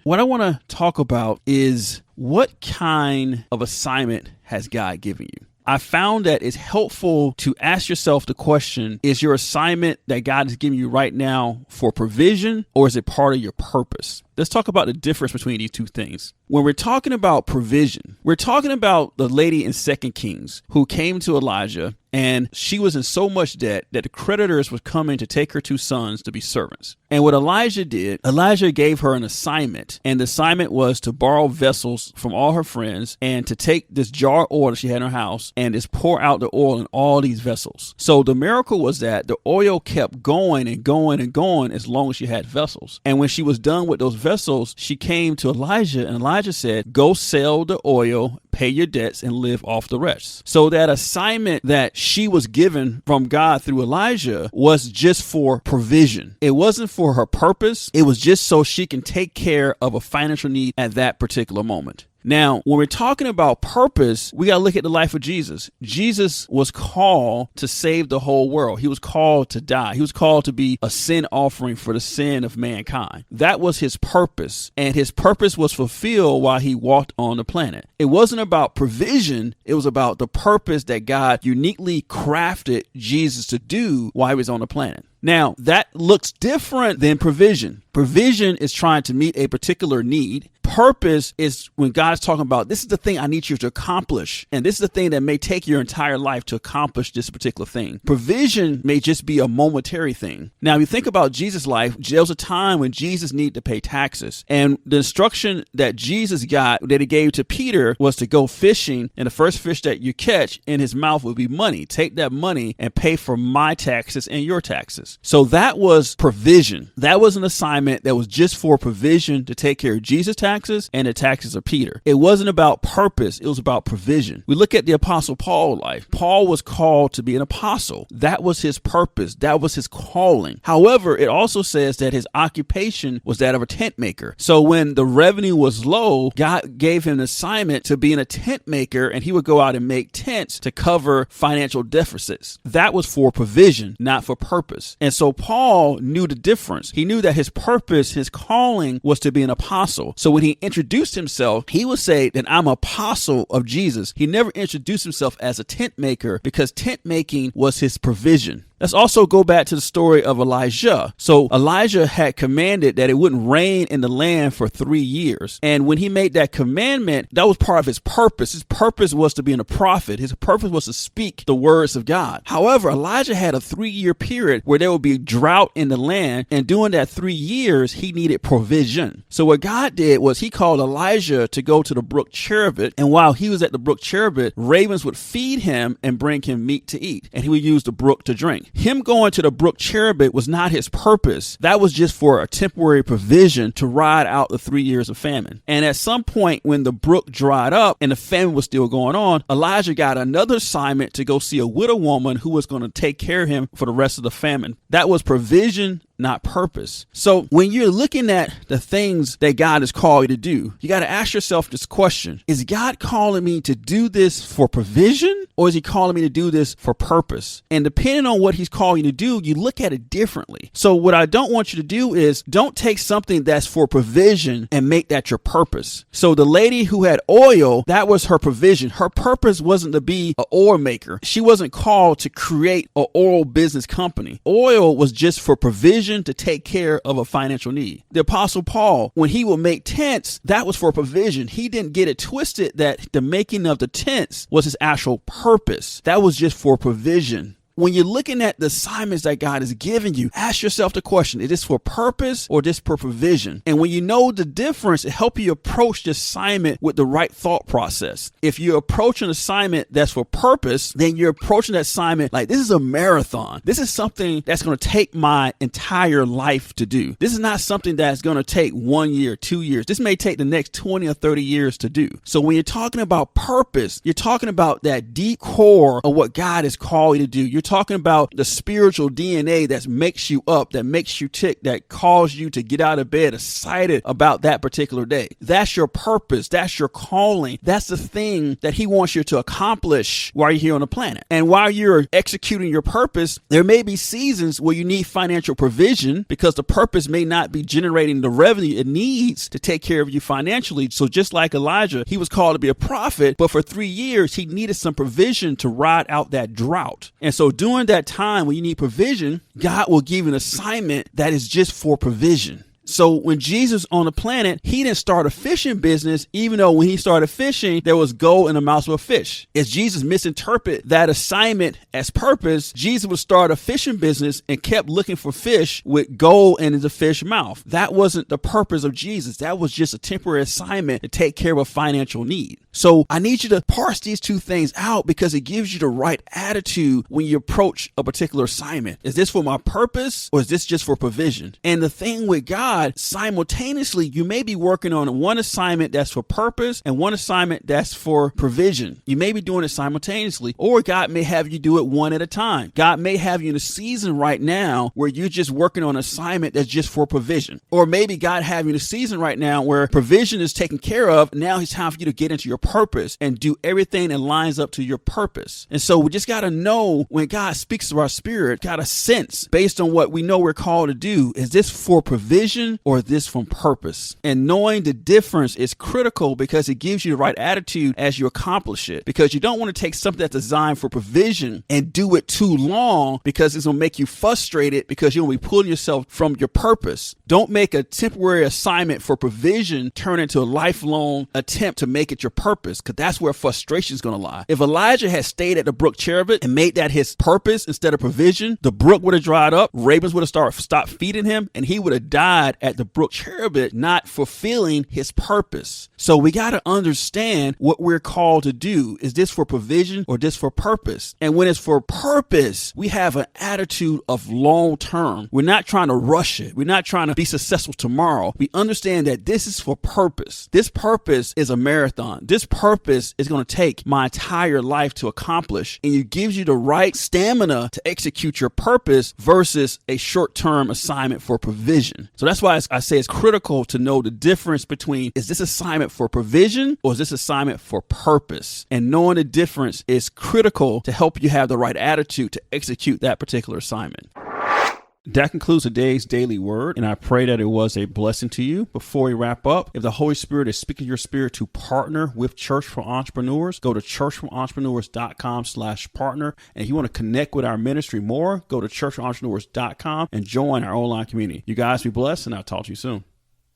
What I want to talk about is what kind of assignment has God given you? I found that it's helpful to ask yourself the question, is your assignment that God is giving you right now for provision, or is it part of your purpose? Let's talk about the difference between these two things. When we're talking about provision, we're talking about the lady in 2 Kings who came to Elijah, and she was in so much debt that the creditors were coming to take her 2 sons to be servants. And what Elijah did, Elijah gave her an assignment. And the assignment was to borrow vessels from all her friends and to take this jar of oil that she had in her house and just pour out the oil in all these vessels. So the miracle was that the oil kept going and going and going as long as she had vessels. And when she was done with those vessels, she came to Elijah, and Elijah said, go sell the oil, pay your debts, and live off the rest. So that assignment that she was given from God through Elijah was just for provision. It wasn't for her purpose. It was just so she can take care of a financial need at that particular moment. Now, when we're talking about purpose, we got to look at the life of Jesus. Jesus was called to save the whole world. He was called to die. He was called to be a sin offering for the sin of mankind. That was his purpose, and his purpose was fulfilled while he walked on the planet. It wasn't about provision. It was about the purpose that God uniquely crafted Jesus to do while he was on the planet. Now, that looks different than provision. Provision is trying to meet a particular need. Purpose is when God is talking about, this is the thing I need you to accomplish. And this is the thing that may take your entire life to accomplish this particular thing. Provision may just be a momentary thing. Now, if you think about Jesus' life, there was a time when Jesus needed to pay taxes. And the instruction that Jesus got, that he gave to Peter, was to go fishing. And the first fish that you catch in his mouth will be money. Take that money and pay for my taxes and your taxes. So that was provision. That was an assignment that was just for provision to take care of Jesus' taxes and the taxes of Peter. It wasn't about purpose. It was about provision. We look at the Apostle Paul's life. Paul was called to be an apostle. That was his purpose. That was his calling. However, it also says that his occupation was that of a tent maker. So when the revenue was low, God gave him an assignment to be a tent maker, and he would go out and make tents to cover financial deficits. That was for provision, not for purpose. And so Paul knew the difference. He knew that his purpose, his calling, was to be an apostle. So when he introduced himself, he would say that I'm an apostle of Jesus. He never introduced himself as a tent maker because tent making was his provision. Let's also go back to the story of Elijah. So Elijah had commanded that it wouldn't rain in the land for 3 years. And when he made that commandment, that was part of his purpose. His purpose was to be a prophet. His purpose was to speak the words of God. However, Elijah had a 3-year period where there would be drought in the land. And during that 3 years, he needed provision. So what God did was he called Elijah to go to the brook Cherith. And while he was at the brook Cherith, ravens would feed him and bring him meat to eat. And he would use the brook to drink. Him going to the brook Cherith was not his purpose. That was just for a temporary provision to ride out the 3 years of famine. And at some point when the brook dried up and the famine was still going on, Elijah got another assignment to go see a widow woman who was going to take care of him for the rest of the famine. That was provision, not purpose. So when you're looking at the things that God has called you to do, you got to ask yourself this question. Is God calling me to do this for provision, or is he calling me to do this for purpose? And depending on what he's calling you to do, you look at it differently. So what I don't want you to do is don't take something that's for provision and make that your purpose. So the lady who had oil, that was her provision. Her purpose wasn't to be an oil maker. She wasn't called to create an oil business company. Oil was just for provision to take care of a financial need. The Apostle Paul, when he would make tents, that was for provision. He didn't get it twisted that the making of the tents was his actual purpose. That was just for provision. When you're looking at the assignments that God has given you, ask yourself the question, is this for purpose or this for provision? And when you know the difference, it helps you approach the assignment with the right thought process. If you approach an assignment that's for purpose, then you're approaching that assignment like this is a marathon. This is something that's going to take my entire life to do. This is not something that's going to take 1 year, 2 years. This may take the next 20 or 30 years to do. So when you're talking about purpose, you're talking about that deep core of what God has called you to do. You're You're talking about the spiritual DNA that makes you up, that makes you tick, that calls you to get out of bed excited about that particular day. That's your purpose. That's your calling. That's the thing that he wants you to accomplish while you're here on the planet. And while you're executing your purpose, there may be seasons where you need financial provision because the purpose may not be generating the revenue it needs to take care of you financially. So just like Elijah, he was called to be a prophet, but for 3 years, he needed some provision to ride out that drought. And so during that time when you need provision, God will give you an assignment that is just for provision. So when Jesus on the planet, he didn't start a fishing business, even though when he started fishing, there was gold in the mouth of a fish. As Jesus misinterpreted that assignment as purpose, Jesus would start a fishing business and kept looking for fish with gold in the fish mouth. That wasn't the purpose of Jesus. That was just a temporary assignment to take care of a financial need. So I need you to parse these two things out because it gives you the right attitude when you approach a particular assignment. Is this for my purpose or is this just for provision? And the thing with God, simultaneously, you may be working on one assignment that's for purpose and one assignment that's for provision. You may be doing it simultaneously, or God may have you do it one at a time. God may have you in a season right now where you're just working on an assignment that's just for provision. Or maybe God have you in a season right now where provision is taken care of. Now it's time for you to get into your purpose and do everything that lines up to your purpose. And so we just got to know when God speaks to our spirit, got a sense based on what we know we're called to do. Is this for provision or is this from purpose? And knowing the difference is critical because it gives you the right attitude as you accomplish it, because you don't want to take something that's designed for provision and do it too long because it's going to make you frustrated because you're going to be pulling yourself from your purpose. Don't make a temporary assignment for provision turn into a lifelong attempt to make it your purpose, because that's where frustration is going to lie. If Elijah had stayed at the brook Cherith and made that his purpose instead of provision, the brook would have dried up, ravens would have stopped feeding him, and he would have died at the brook Cherith, not fulfilling his purpose. So we got to understand what we're called to do. Is this for provision or this for purpose? And when it's for purpose, we have an attitude of long term. We're not trying to rush it. We're not trying to be successful tomorrow. We understand that this is for purpose. This purpose is a marathon. This purpose is going to take my entire life to accomplish, and it gives you the right stamina to execute your purpose versus a short-term assignment for provision. So that's why I say it's critical to know the difference between, is this assignment for provision or is this assignment for purpose? And knowing the difference is critical to help you have the right attitude to execute that particular assignment. That concludes today's daily word, and I pray that it was a blessing to you. Before we wrap up, if the Holy Spirit is speaking to your spirit to partner with Church for Entrepreneurs, go to churchforentrepreneurs.com/partner. And if you want to connect with our ministry more, go to churchforentrepreneurs.com and join our online community. You guys be blessed, and I'll talk to you soon.